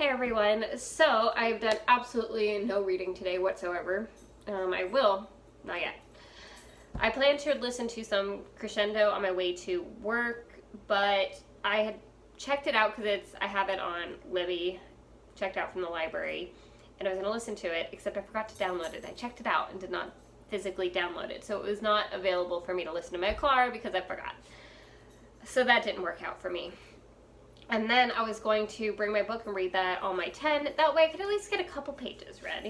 Hey everyone, so I've done absolutely no reading today whatsoever. I will, not yet. I plan to listen to some crescendo on my way to work, but I had checked it out because I have it on Libby, checked out from the library, and I was going to listen to it, except I forgot to download it. I checked it out and did not physically download it, so it was not available for me to listen to my car because I forgot. So that didn't work out for me. And then I was going to bring my book and read that on my 10. That way I could at least get a couple pages read,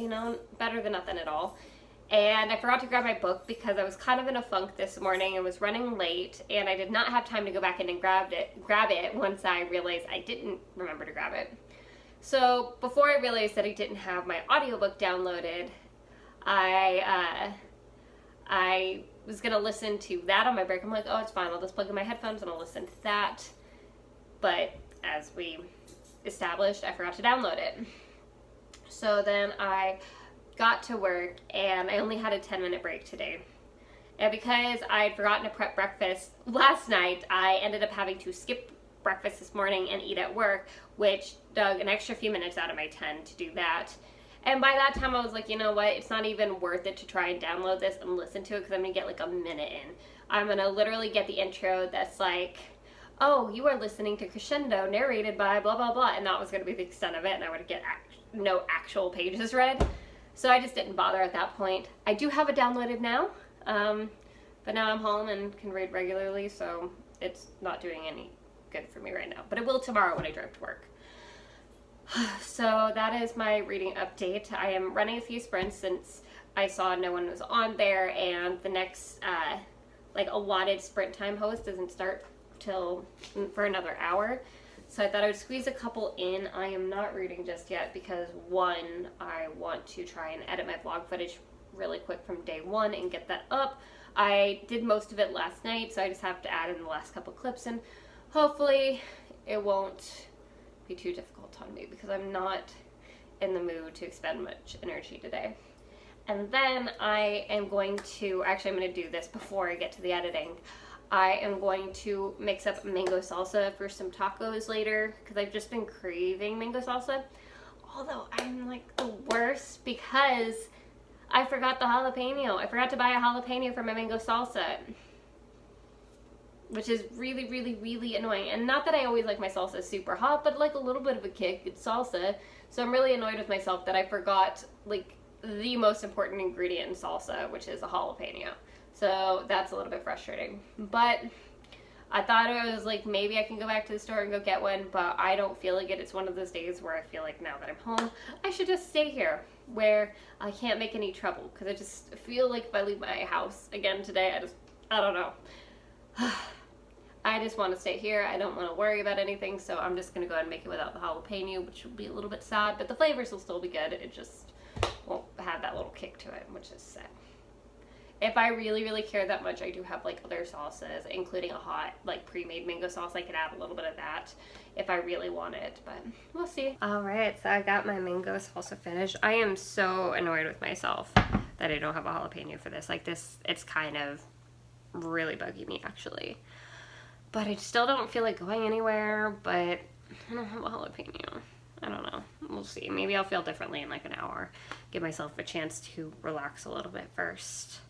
better than nothing at all. And I forgot to grab my book because I was kind of in a funk this morning and was running late, and I did not have time to go back in and grab it once I realized I didn't remember to grab it. So before I realized that I didn't have my audiobook downloaded, I was going to listen to that on my break. I'm like, oh, it's fine. I'll just plug in my headphones and I'll listen to that. But as we established, I forgot to download it. So then I got to work and I only had a 10-minute break today. And because I had forgotten to prep breakfast last night, I ended up having to skip breakfast this morning and eat at work, which dug an extra few minutes out of my 10 to do that. And by that time I was like, you know what, it's not even worth it to try and download this and listen to it because I'm going to get like a minute in. I'm going to literally get the intro that's like, oh, you are listening to Crescendo narrated by blah, blah, blah. And that was going to be the extent of it. And I would get no actual pages read. So I just didn't bother at that point. I do have it downloaded now. But now I'm home and can read regularly. So it's not doing any good for me right now. But it will tomorrow when I drive to work. So that is my reading update. I am running a few sprints since I saw no one was on there. And the next allotted sprint time host doesn't start for another hour, so I thought I would squeeze a couple in. I am not reading just yet because one, I want to try and edit my vlog footage really quick from day one and get that up. I did most of it last night, so I just have to add in the last couple clips, and hopefully it won't be too difficult on me because I'm not in the mood to expend much energy today. And then I'm going to do this before I get to the editing. I am going to mix up mango salsa for some tacos later because I've just been craving mango salsa. Although I'm like the worst because I forgot the jalapeno. I forgot to buy a jalapeno for my mango salsa, which is really, really, really annoying. And not that I always like my salsa super hot, but like a little bit of a kick. It's salsa. So I'm really annoyed with myself that I forgot like the most important ingredient in salsa, which is a jalapeno. So that's a little bit frustrating. But I thought it was like maybe I can go back to the store and go get one, but I don't feel like it. It's one of those days where I feel like now that I'm home, I should just stay here where I can't make any trouble because I just feel like if I leave my house again today, I don't know. I just want to stay here. I don't want to worry about anything, so I'm just going to go ahead and make it without the jalapeno, which will be a little bit sad, but the flavors will still be good. It just won't have that little kick to it, which is sad. If I really, really care that much, I do have like other salsas, including a hot, like pre-made mango sauce. I could add a little bit of that if I really want it, but we'll see. All right, so I got my mango salsa finished. I am so annoyed with myself that I don't have a jalapeno for this. Like this, it's kind of really bugging me actually. But I still don't feel like going anywhere, but I don't have a jalapeno. I don't know. We'll see. Maybe I'll feel differently in like an hour. Give myself a chance to relax a little bit first.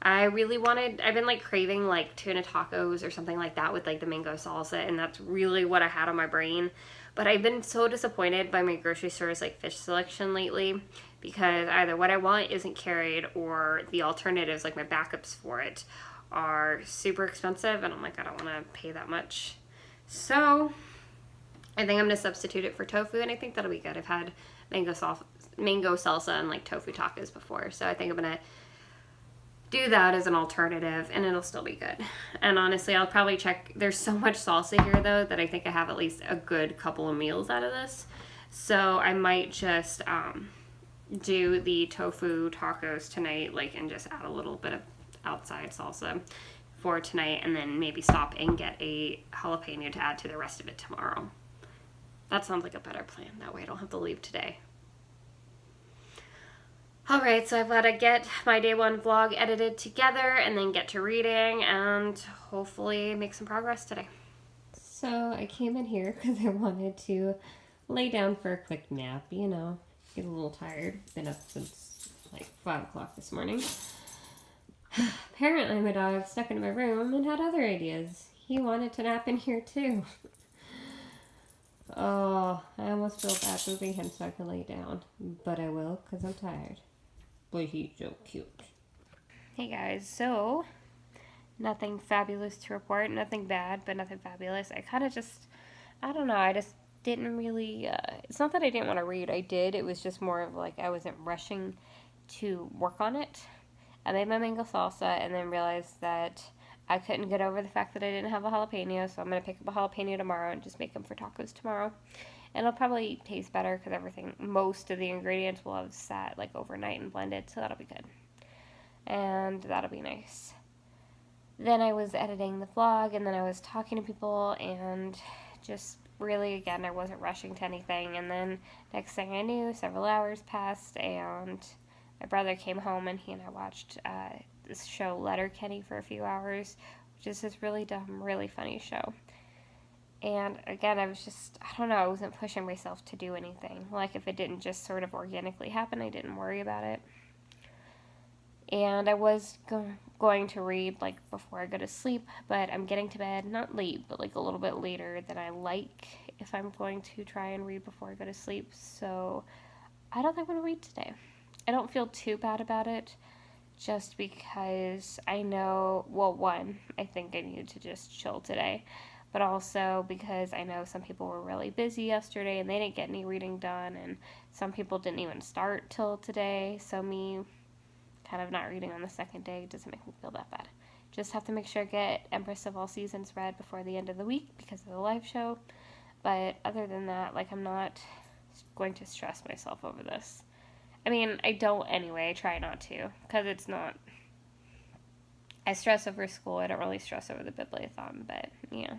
I've been like craving like tuna tacos or something like that with like the mango salsa, and that's really what I had on my brain. But I've been so disappointed by my grocery store's like fish selection lately because either what I want isn't carried or the alternatives, like my backups for it, are super expensive, and I'm like, I don't want to pay that much. So I think I'm gonna substitute it for tofu, and I think that'll be good. I've had mango salsa and like tofu tacos before, so I think I'm gonna do that as an alternative, and it'll still be good. And honestly, I'll probably check. There's so much salsa here though that I think I have at least a good couple of meals out of this, so I might just do the tofu tacos tonight, and just add a little bit of outside salsa for tonight, and then maybe stop and get a jalapeno to add to the rest of it tomorrow. That sounds like a better plan. That way I don't have to leave today. Alright, so I've got to get my day one vlog edited together and then get to reading and hopefully make some progress today. So I came in here because I wanted to lay down for a quick nap, you know. Get a little tired. Been up since like 5 o'clock this morning. Apparently my dog stuck in my room and had other ideas. He wanted to nap in here too. Oh, I almost feel bad moving him so I can lay down. But I will, because I'm tired. But he's so cute. Hey guys, so nothing fabulous to report. Nothing bad, but nothing fabulous. I kind of just, I don't know, I just didn't really, it's not that I didn't want to read. I did. It was just more of like I wasn't rushing to work on it. I made my mango salsa and then realized that I couldn't get over the fact that I didn't have a jalapeno, so I'm going to pick up a jalapeno tomorrow and just make them for tacos tomorrow. And it'll probably taste better because most of the ingredients will have sat like overnight and blended, so that'll be good. And that'll be nice. Then I was editing the vlog, and then I was talking to people, and just really, again, I wasn't rushing to anything. And then next thing I knew, several hours passed, and my brother came home, and he and I watched this show, Letterkenny, for a few hours, which is this really dumb, really funny show. And again, I was just, I don't know, I wasn't pushing myself to do anything. Like, if it didn't just sort of organically happen, I didn't worry about it. And I was going to read, like, before I go to sleep, but I'm getting to bed, not late, but, like, a little bit later than I like if I'm going to try and read before I go to sleep, so I don't think I'm going to read today. I don't feel too bad about it, just because I know, well, one, I think I needed to just chill today, but also because I know some people were really busy yesterday and they didn't get any reading done, and some people didn't even start till today, so me kind of not reading on the second day doesn't make me feel that bad. Just have to make sure I get Empress of All Seasons read before the end of the week because of the live show, but other than that, like, I'm not going to stress myself over this. I mean, I don't anyway. I try not to, because it's not... I stress over school. I don't really stress over the bibliothon, but, yeah.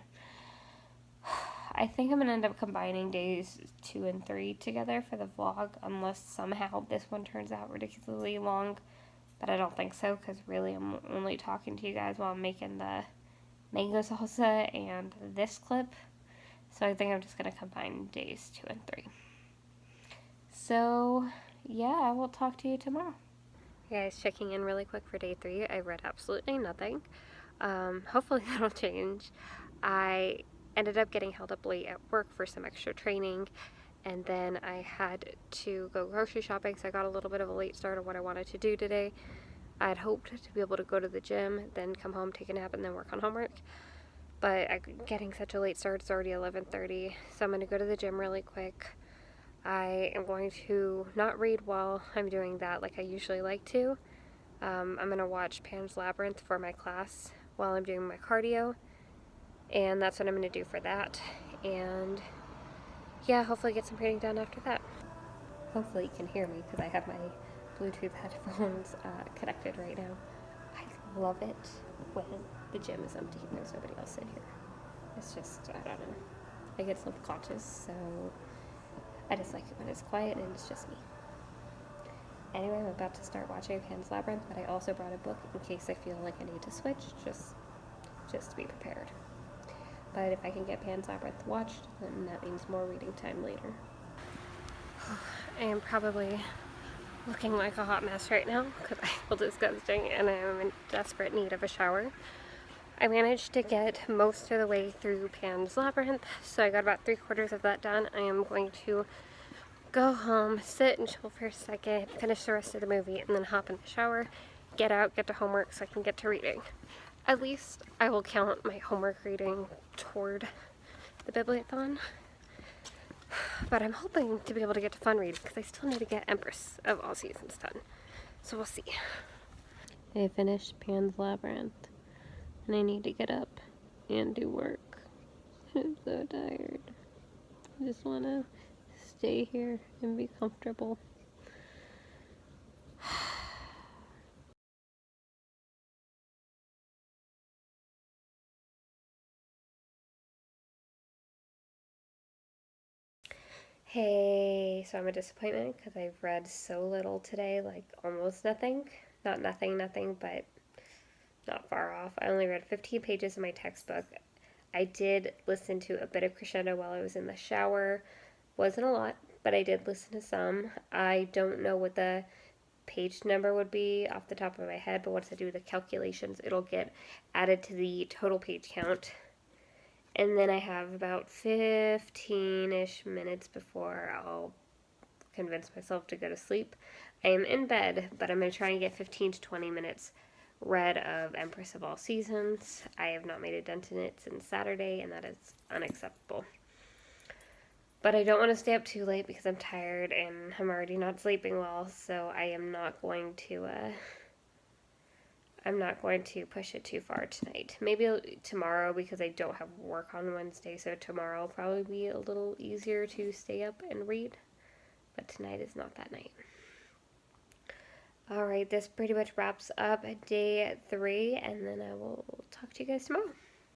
I think I'm going to end up combining days 2 and 3 together for the vlog, unless somehow this one turns out ridiculously long, but I don't think so, because really I'm only talking to you guys while I'm making the mango salsa and this clip, so I think I'm just going to combine days 2 and 3. So... yeah, I will talk to you tomorrow. Hey guys, checking in really quick for day 3. I read absolutely nothing. Hopefully that'll change. I ended up getting held up late at work for some extra training, and then I had to go grocery shopping, so I got a little bit of a late start on what I wanted to do today. I had hoped to be able to go to the gym, then come home, take a nap, and then work on homework. But I'm getting such a late start, it's already 11:30, so I'm going to go to the gym really quick. I am going to not read while I'm doing that like I usually like to. I'm going to watch Pan's Labyrinth for my class while I'm doing my cardio, and that's what I'm going to do for that. And yeah, hopefully get some reading done after that. Hopefully you can hear me because I have my Bluetooth headphones connected right now. I love it when the gym is empty and there's nobody else in here. It's just, I don't know, I get self-conscious, so I just like it when it's quiet and it's just me. Anyway, I'm about to start watching Pan's Labyrinth, but I also brought a book in case I feel like I need to switch, just to be prepared. But if I can get Pan's Labyrinth watched, then that means more reading time later. I am probably looking like a hot mess right now because I feel disgusting and I am in desperate need of a shower. I managed to get most of the way through Pan's Labyrinth, so I got about 3/4 of that done. I am going to go home, sit and chill for a second, finish the rest of the movie, and then hop in the shower, get out, get to homework so I can get to reading. At least I will count my homework reading toward the bibliothon. But I'm hoping to be able to get to fun reading because I still need to get Empress of All Seasons done. So we'll see. I finished Pan's Labyrinth. And I need to get up and do work. I'm so tired. I just want to stay here and be comfortable. Hey, so I'm a disappointment because I've read so little today, like almost nothing. Not nothing, but not far off. I only read 15 pages of my textbook. I did listen to a bit of crescendo while I was in the shower, Wasn't a lot, but I did listen to some. I don't know what the page number would be off the top of my head, but once I do the calculations, it'll get added to the total page count. And then I have about 15-ish minutes before I'll convince myself to go to sleep. I am in bed, but I'm going to try and get 15 to 20 minutes read of Empress of All Seasons. I have not made a dent in it since Saturday, and that is unacceptable. But I don't want to stay up too late because I'm tired and I'm already not sleeping well, so I am not going to push it too far tonight. Maybe tomorrow, because I don't have work on Wednesday, so tomorrow will probably be a little easier to stay up and read. But tonight is not that night. Alright, this pretty much wraps up day 3, and then I will talk to you guys tomorrow.